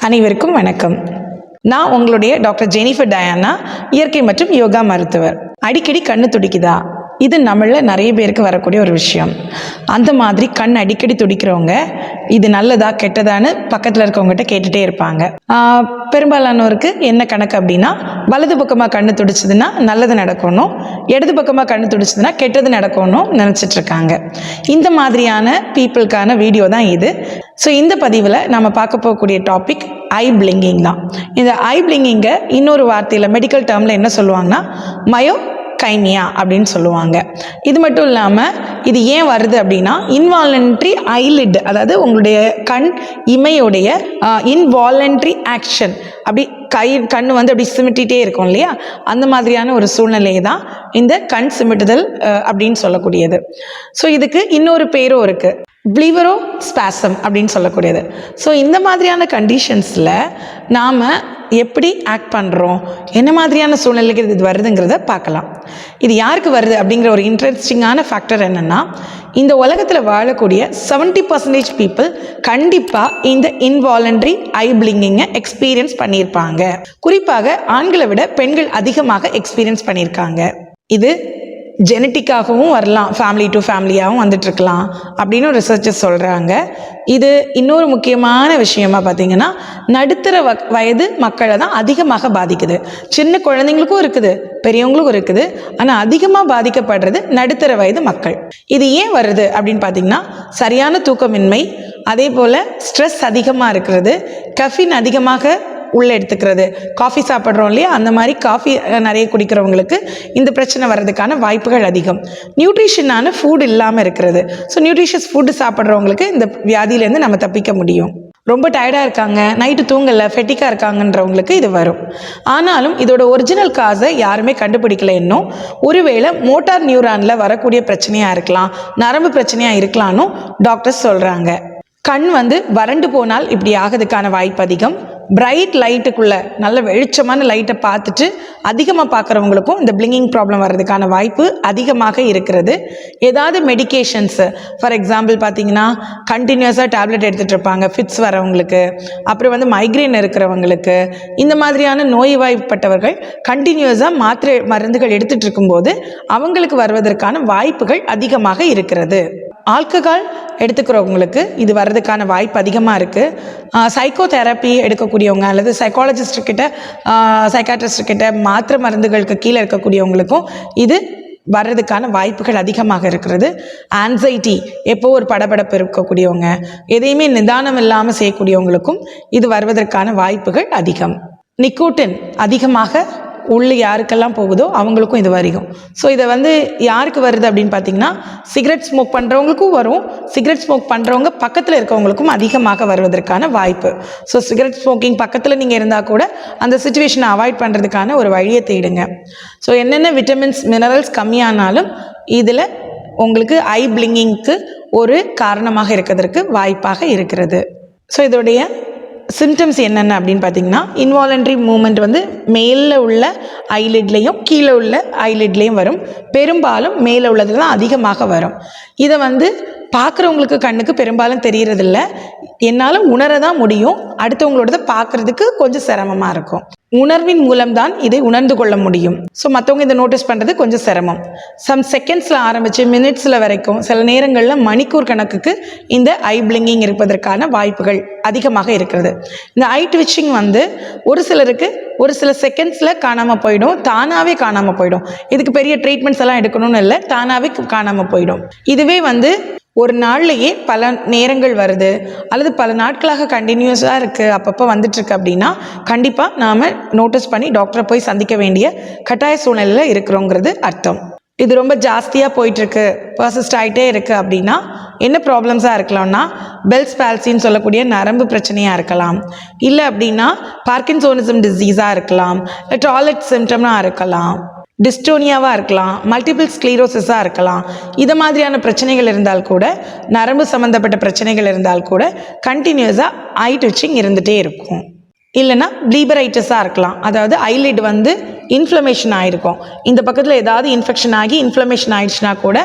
அனைவருக்கும் வணக்கம். நான் உங்களுடைய டாக்டர் ஜெனிஃபர் டயானா, இயற்கை மற்றும் யோகா மருத்துவர். அடிக்கடி கண்ணு துடிக்குதா? இது நம்மள நிறைய பேருக்கு வரக்கூடிய ஒரு விஷயம். அந்த மாதிரி கண் அடிக்கடி துடிக்கிறவங்க இது நல்லதா கெட்டதான்னு பக்கத்தில் இருக்கவங்ககிட்ட கேட்டுகிட்டே இருப்பாங்க. பெரும்பாலானோருக்கு என்ன கணக்கு அப்படின்னா, வலது பக்கமாக கண்ணு துடிச்சதுன்னா நல்லது நடக்கணும், இடது பக்கமாக கண்ணு துடிச்சதுன்னா கெட்டது நடக்கணும் நினச்சிட்ருக்காங்க. இந்த மாதிரியான பீப்புளுக்கான வீடியோ தான் இது. ஸோ இந்த பதிவில் நம்ம பார்க்க போகக்கூடிய டாபிக் ஐ பிளிங்கிங் தான். இந்த ஐ பிளிங்கிங்கை இன்னொரு வார்த்தையில் மெடிக்கல் டேர்மில் என்ன சொல்லுவாங்கன்னா மயோகைமியா அப்படின்னு சொல்லுவாங்க. இது மட்டும் இல்லாமல் இது ஏன் வருது அப்படின்னா, இன்வாலன்ட்ரி ஐலிட், அதாவது உங்களுடைய கண் இமையுடைய இன்வாலன்ட்ரி ஆக்ஷன், அப்படி கண் வந்து அப்படி சிமிட்டிகிட்டே இருக்கும் இல்லையா, அந்த மாதிரியான ஒரு சூழ்நிலையை தான் இந்த கண் சிமிட்டுதல் அப்படின்னு சொல்லக்கூடியது. ஸோ இதுக்கு இன்னொரு பேரும் இருக்குது, ப்ளீவரோ ஸ்பாசம் அப்படின்னு சொல்லக்கூடியது. ஸோ இந்த மாதிரியான கண்டிஷன்ஸில் நாம் எப்படி ஆக்ட் பண்ணுறோம், என்ன மாதிரியான சூழ்நிலைக்கு இது வருதுங்கிறத பார்க்கலாம். இது யாருக்கு வருது அப்படிங்கிற ஒரு இன்ட்ரெஸ்டிங்கான ஃபேக்டர் என்னென்னா, இந்த உலகத்தில் வாழக்கூடிய 70% பீப்புள் கண்டிப்பாக இந்த இன்வாலன்ட்ரி ஐ பிளிங்கிங்கை எக்ஸ்பீரியன்ஸ் பண்ணியிருப்பாங்க. குறிப்பாக ஆண்களை விட பெண்கள் அதிகமாக எக்ஸ்பீரியன்ஸ் பண்ணியிருக்காங்க. இது ஜெனட்டிக்காகவும் வரலாம், ஃபேமிலி டு ஃபேமிலியாகவும் வந்துட்டுருக்கலாம் அப்படின்னு ரிசர்ச்சர்ஸ் சொல்கிறாங்க. இது இன்னொரு முக்கியமான விஷயமா பார்த்திங்கன்னா, நடுத்தர வயது மக்களை தான் அதிகமாக பாதிக்குது. சின்ன குழந்தைங்களுக்கும் இருக்குது, பெரியவங்களுக்கும் இருக்குது, ஆனால் அதிகமாக பாதிக்கப்படுறது நடுத்தர வயது மக்கள். இது ஏன் வருது அப்படின்னு பார்த்திங்கன்னா, சரியான தூக்கமின்மை, அதே போல் ஸ்ட்ரெஸ் அதிகமாக இருக்கிறது, கஃபின் அதிகமாக உள்ளே எடுத்துக்கிறது, காஃபி சாப்பிட்றோம் இல்லையா, அந்த மாதிரி காஃபி நிறைய குடிக்கிறவங்களுக்கு இந்த பிரச்சனை வர்றதுக்கான வாய்ப்புகள் அதிகம். நியூட்ரிஷனான ஃபுட் இல்லாமல் இருக்கிறது. ஸோ நியூட்ரிஷியஸ் ஃபுட்டு சாப்பிட்றவங்களுக்கு இந்த வியாதியிலேருந்து நம்ம தப்பிக்க முடியும். ரொம்ப டயர்டாக இருக்காங்க, நைட்டு தூங்கலை, ஃபெட்டிக்காக இருக்காங்கன்றவங்களுக்கு இது வரும். ஆனாலும் இதோட ஒரிஜினல் காசை யாருமே கண்டுபிடிக்கல இன்னும். ஒருவேளை மோட்டார் நியூரானில் வரக்கூடிய பிரச்சனையாக இருக்கலாம், நரம்பு பிரச்சனையாக இருக்கலாம்னு டாக்டர்ஸ் சொல்கிறாங்க. கண் வந்து வறண்டு போனால் இப்படி ஆகிறதுக்கான வாய்ப்பு அதிகம். பிரைட் லைட்டுக்குள்ளே நல்ல வெளிச்சமான லைட்டை பார்த்துட்டு அதிகமாக பார்க்குறவங்களுக்கும் இந்த பிளிங்கிங் ப்ராப்ளம் வர்றதுக்கான வாய்ப்பு அதிகமாக இருக்கிறது. ஏதாவது மெடிகேஷன்ஸு, ஃபார் எக்ஸாம்பிள் பார்த்தீங்கன்னா, கண்டினியூஸாக டேப்லெட் எடுத்துகிட்டு இருப்பாங்க ஃபிட்ஸ் வரவங்களுக்கு, அப்புறம் வந்து மைக்ரேன் இருக்கிறவங்களுக்கு, இந்த மாதிரியான நோய்வாய்ப்பட்டவர்கள் கண்டினியூஸாக மாத்திரை மருந்துகள் எடுத்துகிட்டு இருக்கும்போது அவங்களுக்கு வருவதற்கான வாய்ப்புகள் அதிகமாக இருக்கிறது. ஆல்கஹால் எடுத்துக்கிறவங்களுக்கு இது வர்றதுக்கான வாய்ப்பு அதிகமாக இருக்குது. சைக்கோ தெரப்பி எடுக்கக்கூடியவங்க அல்லது சைக்காலஜிஸ்ட்கிட்ட சைக்காட்ரிஸ்ட்கிட்ட மாத்திரை மருந்துகளுக்கு கீழே இருக்கக்கூடியவங்களுக்கும் இது வர்றதுக்கான வாய்ப்புகள் அதிகமாக இருக்கிறது. ஆன்சைட்டி, எப்போ ஒரு படபடப்பு இருக்கக்கூடியவங்க, எதையுமே நிதானம் இல்லாமல் செய்யக்கூடியவங்களுக்கும் இது வருவதற்கான வாய்ப்புகள் அதிகம். நிக்கோட்டின் அதிகமாக உள்ளே யாருக்கெல்லாம் போகுதோ அவங்களுக்கும் இது வரும். ஸோ இதை வந்து யாருக்கு வருது அப்படின்னு பார்த்தீங்கன்னா, சிகரெட் ஸ்மோக் பண்ணுறவங்களுக்கும் வரும், சிகரெட் ஸ்மோக் பண்ணுறவங்க பக்கத்தில் இருக்கவங்களுக்கும் அதிகமாக வருவதற்கான வாய்ப்பு. ஸோ சிகரெட் ஸ்மோக்கிங் பக்கத்தில் நீங்கள் இருந்தால் கூட அந்த சுச்சுவேஷனை அவாய்ட் பண்ணுறதுக்கான ஒரு வழியை தேடுங்க. ஸோ என்னென்ன விட்டமின்ஸ் மினரல்ஸ் கம்மியானாலும் இதில் உங்களுக்கு ஐ பிளிங்கிங்க்கு ஒரு காரணமாக இருக்கிறதுக்கு வாய்ப்பாக இருக்கிறது. ஸோ இதோடைய சிம்டம்ஸ் என்னென்ன அப்படின்னு பார்த்தீங்கன்னா, இன்வாலன்ட்ரி மூமெண்ட் வந்து மேலே உள்ள ஐலிட்லேயும் கீழே உள்ள ஐலிட்லேயும் வரும். பெரும்பாலும் மேலே உள்ளதில் தான் அதிகமாக வரும். இதை வந்து பார்க்குறவங்களுக்கு கண்ணுக்கு பெரும்பாலும் தெரியறதில்ல, என்னால் உணர தான் முடியும், அடுத்தவங்களோடதை பார்க்குறதுக்கு கொஞ்சம் சிரமமாக இருக்கும். உணர்வின் மூலம்தான் இதை உணர்ந்து கொள்ள முடியும். ஸோ மற்றவங்க இதை நோட்டீஸ் பண்ணுறது கொஞ்சம் சிரமம். சம் செகண்ட்ஸில் ஆரம்பித்து மினிட்ஸில் வரைக்கும், சில நேரங்களில் மணிக்கூர் கணக்குக்கு இந்த ஐ பிளிங்கிங் இருப்பதற்கான வாய்ப்புகள் அதிகமாக இருக்கிறது. இந்த ஐ ட்விச்சிங் வந்து ஒரு சிலருக்கு ஒரு சில செகண்ட்ஸில் காணாமல் போயிடும், தானாகவே காணாமல் போயிடும். இதுக்கு பெரிய ட்ரீட்மெண்ட்ஸ் எல்லாம் எடுக்கணும்னு இல்லை, தானாகவே காணாமல் போயிடும். இதுவே வந்து ஒரு நாள்லையே பல நேரங்கள் வருது அல்லது பல நாட்களாக கண்டினியூஸாக இருக்குது, அப்பப்போ வந்துட்டுருக்கு அப்படின்னா கண்டிப்பாக நாம் நோட்டீஸ் பண்ணி டாக்டரை போய் சந்திக்க வேண்டிய கட்டாய சூழ்நிலையில் இருக்கிறோங்கிறது அர்த்தம். இது ரொம்ப ஜாஸ்தியாக போயிட்டுருக்கு, பர்சிஸ்ட் ஆகிட்டே இருக்குது அப்படின்னா என்ன ப்ராப்ளம்ஸாக இருக்கலாம்னா, பெல்ஸ் பால்சின்னு சொல்லக்கூடிய நரம்பு பிரச்சனையாக இருக்கலாம், இல்லை அப்படின்னா பார்க்கின்சோனிசம் டிசீஸாக இருக்கலாம், இல்லை டாய்லெட் சிம்டம்னாக இருக்கலாம், டிஸ்டோனியாவாக இருக்கலாம், மல்டிபிள் ஸ்க்ளீரோசிஸாக இருக்கலாம். இது மாதிரியான பிரச்சனைகள் இருந்தால் கூட, நரம்பு சம்மந்தப்பட்ட பிரச்சனைகள் இருந்தால் கூட கண்டினியூஸாக ஐ ட்விச்சிங் இருந்துகிட்டே இருக்கும். இல்லைனா ப்ளீபரைட்டிஸாக இருக்கலாம், அதாவது ஐலிட் வந்து இன்ஃப்ளமேஷன் ஆகிருக்கும், இந்த பக்கத்தில் ஏதாவது இன்ஃபெக்ஷன் ஆகி இன்ஃப்ளமேஷன் ஆகிடுச்சுன்னா கூட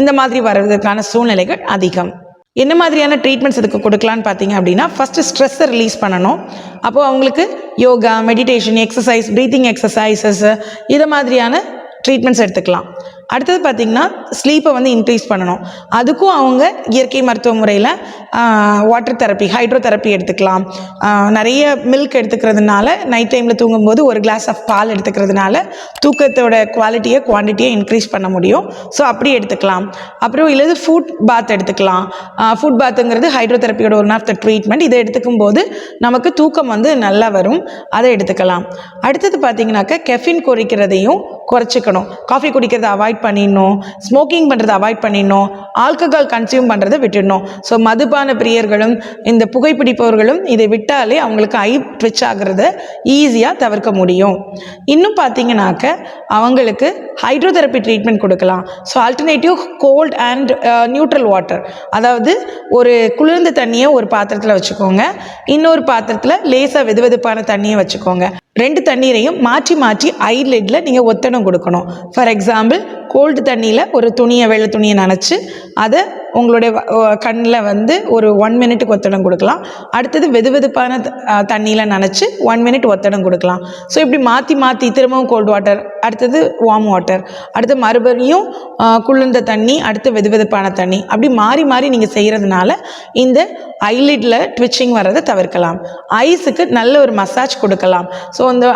இந்த மாதிரி வர்றதுக்கான சூழ்நிலைகள் அதிகம். என்ன மாதிரியான ட்ரீட்மெண்ட்ஸ் இதுக்கு கொடுக்கலான்னு பார்த்தீங்க அப்படின்னா, ஃபஸ்ட்டு ஸ்ட்ரெஸ்ஸை ரிலீஸ் பண்ணணும். அப்போது அவங்களுக்கு yoga, meditation, exercise, breathing exercises இதை மாதிரியான ட்ரீட்மெண்ட்ஸ் எடுத்துக்கலாம். அடுத்தது பார்த்திங்கன்னா ஸ்லீப்பை வந்து இன்க்ரீஸ் பண்ணணும். அதுக்கும் அவங்க இயற்கை மருத்துவ முறையில் வாட்டர் தெரப்பி, ஹைட்ரோ தெரப்பி எடுத்துக்கலாம். நிறைய மில்க் எடுத்துக்கிறதுனால நைட் டைமில் தூங்கும்போது ஒரு கிளாஸ் ஆஃப் பால் எடுத்துக்கிறதுனால தூக்கத்தோட குவான்டிட்டியை இன்க்ரீஸ் பண்ண முடியும். ஸோ அப்படி எடுத்துக்கலாம். அப்புறம் இல்லது ஃபுட் பாத் எடுத்துக்கலாம். ஃபுட் பாத்துங்கிறது ஹைட்ரோ தெரப்பியோட ஒன் ஆஃப் த ட்ரீட்மெண்ட். இதை எடுத்துக்கும் போது நமக்கு தூக்கம் வந்து நல்லா வரும். அதை எடுத்துக்கலாம். அடுத்தது பார்த்திங்கனாக்கா கெஃபின் குறைக்கிறதையும் குறைச்சிக்கணும். காஃபி குடிக்கிறத அவாய்ட் பண்ணிடணும். ஸ்மோக்கிங் பண்ணுறதை அவாய்ட் பண்ணிடணும். ஆல்கஹால் கன்சியூம் பண்ணுறதை விட்டுடணும். ஸோ மதுபான பிரியர்களும் இந்த புகைப்பிடிப்பவர்களும் இதை விட்டாலே அவங்களுக்கு ஐ ட்விச் ஆகிறத ஈஸியாக தவிர்க்க முடியும். இன்னும் பார்த்தீங்கன்னாக்க அவங்களுக்கு ஹைட்ரோதெரப்பி ட்ரீட்மெண்ட் கொடுக்கலாம். So alternative cold and neutral water, அதாவது ஒரு குளிர்ந்த தண்ணியை ஒரு பாத்திரத்தில் வச்சுக்கோங்க, இன்னொரு பாத்திரத்தில் லேசாக வெதுவெதுப்பான தண்ணியை வச்சுக்கோங்க. 2 தண்ணீரையும் மாற்றி மாற்றி ஐலிட்டில் நீங்கள் ஒத்தடம் கொடுக்கணும். ஃபார் எக்ஸாம்பிள், கோல்டு தண்ணியில் ஒரு துணியை, வெள்ளை துணியை நனைச்சி அதை உங்களுடைய கண்ணில் வந்து ஒரு 1 மினிட்டுக்கு ஒத்தடம் கொடுக்கலாம். அடுத்தது வெதுவெதுப்பான தண்ணியில் நனைச்சி 1 மினிட் ஒத்தடம் கொடுக்கலாம். ஸோ இப்படி மாற்றி மாற்றி திரும்பவும் கோல்டு வாட்டர், அடுத்தது வார்ம் வாட்டர், அடுத்து மறுபடியும் குளிர்ந்த தண்ணி, அடுத்து வெதுவெதுப்பான தண்ணி, அப்படி மாறி மாறி நீங்கள் செய்கிறதுனால இந்த ஐலிட்டில் ட்விச்சிங் வர்றதை தவிர்க்கலாம். ஐஸுக்கு நல்ல ஒரு மசாஜ் கொடுக்கலாம். ஸோ இந்த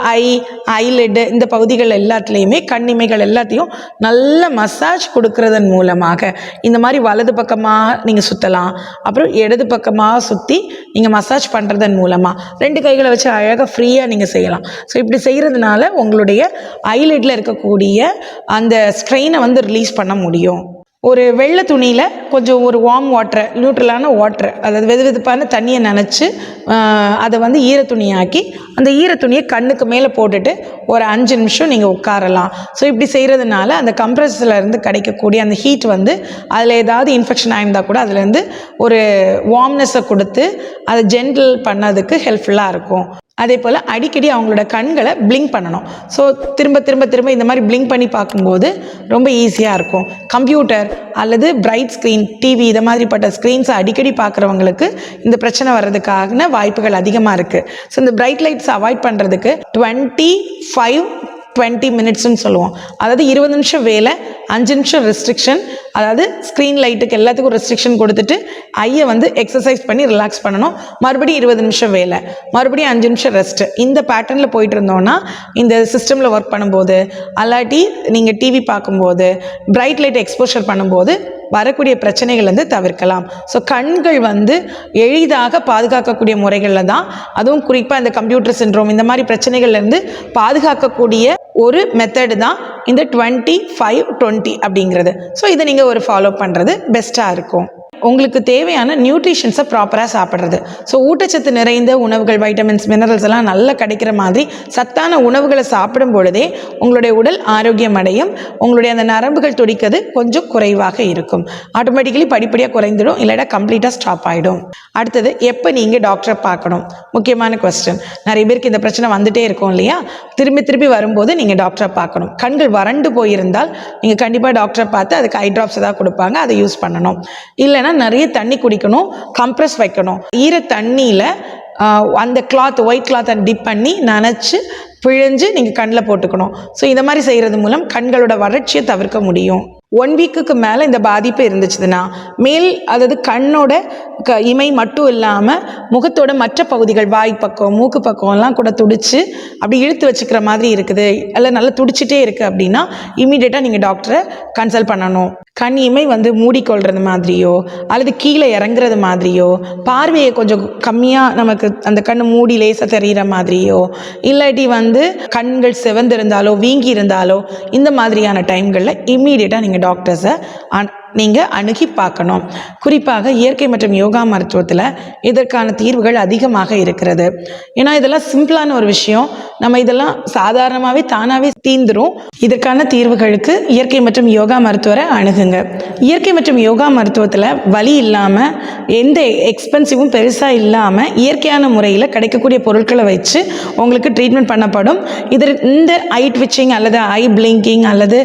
ஐலிட் இந்த பகுதிகள் எல்லாத்துலேயுமே, கண்ணிமைகள் எல்லாத்தையும் நல்ல மசாஜ் கொடுக்கறதன் மூலமாக இந்த மாதிரி வலது பக்கமாக நீங்கள் சுற்றலாம். அப்புறம் இடது பக்கமாக சுற்றி நீங்கள் மசாஜ் பண்ணுறதன் மூலமாக 2 கைகளை வச்சு அழகாக ஃப்ரீயாக நீங்கள் செய்யலாம். ஸோ இப்படி செய்கிறதுனால உங்களுடைய ஐலிட்டில் இருக்கக்கூடிய அந்த ஸ்ட்ரெயினை வந்து ரிலீஸ் பண்ண முடியும். ஒரு வெள்ளை துணியில் கொஞ்சம் ஒரு வார்ம் வாட்டர், நியூட்ரலான வாட்டர், அதாவது வெதுவெதுப்பான தண்ணியை நனைச்சி அதை வந்து ஈரத்துணியாக்கி அந்த ஈரத்துணியை கண்ணுக்கு மேலே போட்டுட்டு ஒரு 5 நிமிஷம் நீங்கள் உட்காரலாம். ஸோ இப்படி செய்கிறதுனால அந்த கம்ப்ரஸர்லேருந்து கிடைக்கக்கூடிய அந்த ஹீட் வந்து அதில் ஏதாவது இன்ஃபெக்ஷன் ஆகிருந்தால் கூட அதுலேருந்து ஒரு வார்ம்னஸை கொடுத்து அதை ஜென்டில் பண்ணதுக்கு ஹெல்ப்ஃபுல்லாக இருக்கும். அதே போல் அடிக்கடி அவங்களோட கண்களை பிளிங்க் பண்ணணும். ஸோ திரும்ப திரும்ப திரும்ப இந்த மாதிரி பிளிங்க் பண்ணி பார்க்கும்போது ரொம்ப ஈஸியாக இருக்கும். கம்ப்யூட்டர் அல்லது பிரைட் ஸ்க்ரீன், டிவி இதை மாதிரிப்பட்ட ஸ்க்ரீன்ஸை அடிக்கடி பார்க்குறவங்களுக்கு இந்த பிரச்சனை வர்றதுக்கான வாய்ப்புகள் அதிகமாக இருக்குது. ஸோ இந்த பிரைட் லைட்ஸ் அவாய்ட் பண்ணுறதுக்கு 25-20 மினிட்ஸ்ன்னு சொல்லுவோம். அதாவது 20 நிமிஷம் வேலை, 5 நிமிஷம் ரெஸ்ட்ரிக்ஷன். அதாவது ஸ்க்ரீன் லைட்டுக்கு எல்லாத்துக்கும் ரெஸ்ட்ரிக்ஷன் கொடுத்துட்டு ஐயை வந்து எக்ஸசைஸ் பண்ணி ரிலாக்ஸ் பண்ணணும். மறுபடியும் 20 நிமிஷம் வேலை, மறுபடியும் 5 நிமிஷம் ரெஸ்ட்டு. இந்த பேட்டர்னில் போயிட்டு இருந்தோன்னா இந்த சிஸ்டமில் ஒர்க் பண்ணும்போது, அல்லாட்டி நீங்கள் டிவி பார்க்கும்போது, பிரைட் லைட் எக்ஸ்போஷர் பண்ணும்போது வரக்கூடிய பிரச்சனைகள் வந்து தவிர்க்கலாம். ஸோ கண்கள் வந்து எளிதாக பாதுகாக்கக்கூடிய முறைகளில் தான், அதுவும் குறிப்பாக இந்த கம்ப்யூட்டர் சிண்ட்ரோம் இந்த மாதிரி பிரச்சனைகள்லேருந்து பாதுகாக்கக்கூடிய ஒரு மெத்தடு தான் இந்த 25-20 அப்படிங்கிறது. ஸோ இதை நீங்கள் ஒரு ஃபாலோ பண்ணுறது பெஸ்ட்டாக இருக்கும். உங்களுக்கு தேவையான நியூட்ரிஷன்ஸை ப்ராப்பராக சாப்பிட்றது. ஸோ ஊட்டச்சத்து நிறைந்த உணவுகள், வைட்டமின்ஸ், மினரல்ஸ் எல்லாம் நல்லா கிடைக்கிற மாதிரி சத்தான உணவுகளை சாப்பிடும் பொழுதே உங்களுடைய உடல் ஆரோக்கியம் அடையும். உங்களுடைய அந்த நரம்புகள் துடிக்கிறது கொஞ்சம் குறைவாக இருக்கும். ஆட்டோமேட்டிக்கலி படிப்படியாக குறைந்துடும், இல்லாட்டா கம்ப்ளீட்டாக ஸ்டாப் ஆகிடும். அடுத்தது, எப்போ நீங்கள் டாக்டரை பார்க்கணும்? முக்கியமான கொஸ்டின். நிறைய பேருக்கு இந்த பிரச்சனை வந்துகிட்டே இருக்கும் இல்லையா? திரும்பி திரும்பி வரும்போது நீங்கள் டாக்டரை பார்க்கணும். கண்கள் வறண்டு போயிருந்தால் நீங்கள் கண்டிப்பாக டாக்டரை பார்த்து அதுக்கு ஐ ட்ராப்ஸ் ஏதாவது கொடுப்பாங்க, அதை யூஸ் பண்ணணும். இல்லைன்னா நிறைய தண்ணி குடிக்கணும், கம்ப்ரஸ் வைக்கணும். ஈர தண்ணியில் அந்த கிளாத், ஒயிட் கிளாத்தை டிப் பண்ணி நனைச்சி பிழிஞ்சு நீங்கள் கண்ணில் போட்டுக்கணும். ஸோ இந்த மாதிரி செய்கிறது மூலம் கண்களோட வறட்சியை தவிர்க்க முடியும். 1 வீக்குக்கு மேலே இந்த பாதிப்பு இருந்துச்சுன்னா மேல், அதாவது கண்ணோட இமை மட்டும் இல்லாமல் முகத்தோட மற்ற பகுதிகள், வாய் பக்கம், மூக்கு பக்கம்லாம் கூட துடிச்சு அப்படி இழுத்து வச்சுக்கிற மாதிரி இருக்குது, அல்ல நல்லா துடிச்சிட்டே இருக்குது அப்படின்னா இமீடியட்டாக நீங்கள் டாக்டரை கன்சல்ட் பண்ணணும். கண் இமை வந்து மூடிக்கொள்கிறது மாதிரியோ அல்லது கீழே இறங்குறது மாதிரியோ, பார்வையை கொஞ்சம் கம்மியாக நமக்கு அந்த கண் மூடி லேசாக தெரிகிற மாதிரியோ, இல்லாட்டி வந்து கண்கள் சிவந்திருந்தாலோ வீங்கி இருந்தாலோ, இந்த மாதிரியான டைம்களில் இம்மீடியட்டாக நீங்கள் டாக்டர்ஸை நீங்கள் அணுகி பார்க்கணும். குறிப்பாக இயற்கை மற்றும் யோகா மருத்துவத்தில் இதற்கான தீர்வுகள் அதிகமாக இருக்கிறது. ஏன்னா இதெல்லாம் சிம்பிளான ஒரு விஷயம், நம்ம இதெல்லாம் சாதாரணமாகவே தானாகவே தீர்ந்துடும். இதற்கான தீர்வுகளுக்கு இயற்கை மற்றும் யோகா மருத்துவரை அணுகுங்க. இயற்கை மற்றும் யோகா மருத்துவத்தில் வலி இல்லாமல், எந்த எக்ஸ்பென்சிவும் பெருசாக இல்லாமல் இயற்கையான முறையில் கிடைக்கக்கூடிய பொருட்களை வச்சு உங்களுக்கு ட்ரீட்மெண்ட் பண்ணப்படும். இந்த ஐ ட்விச்சிங் அல்லது ஐ பிளிங்கிங் அல்லது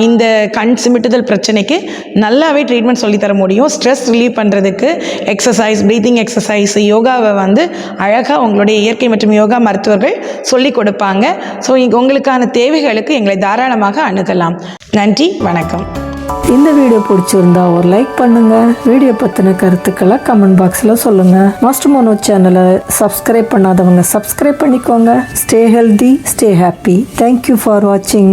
இந்த கண் சிமிட்டுதல் பிரச்சனைக்கு நல்லாவே ட்ரீட்மெண்ட் சொல்லித்தர முடியும். ஸ்ட்ரெஸ் ரிலீவ் பண்ணுறதுக்கு எக்ஸசைஸ், ப்ரீத்திங் எக்ஸசைஸ், யோகாவை வந்து அழகாக உங்களுடைய இயற்கை மற்றும் யோகா மருத்துவர்கள் சொல்லிக் கொடுப்பாங்க. ஸோ உங்களுக்கான தேவைகளுக்கு எங்களை தாராளமாக அணுகலாம். நன்றி, வணக்கம். இந்த வீடியோ பிடிச்சிருந்தா ஒரு லைக் பண்ணுங்க. வீடியோ பற்றின கருத்துக்களை கமெண்ட் பாக்ஸில் சொல்லுங்க. மாஸ்டர் மோனோ சேனலை சப்ஸ்கிரைப் பண்ணாதவங்க சப்ஸ்கிரைப் பண்ணிக்கோங்க. Stay healthy, stay happy. Thank you for வாட்சிங்.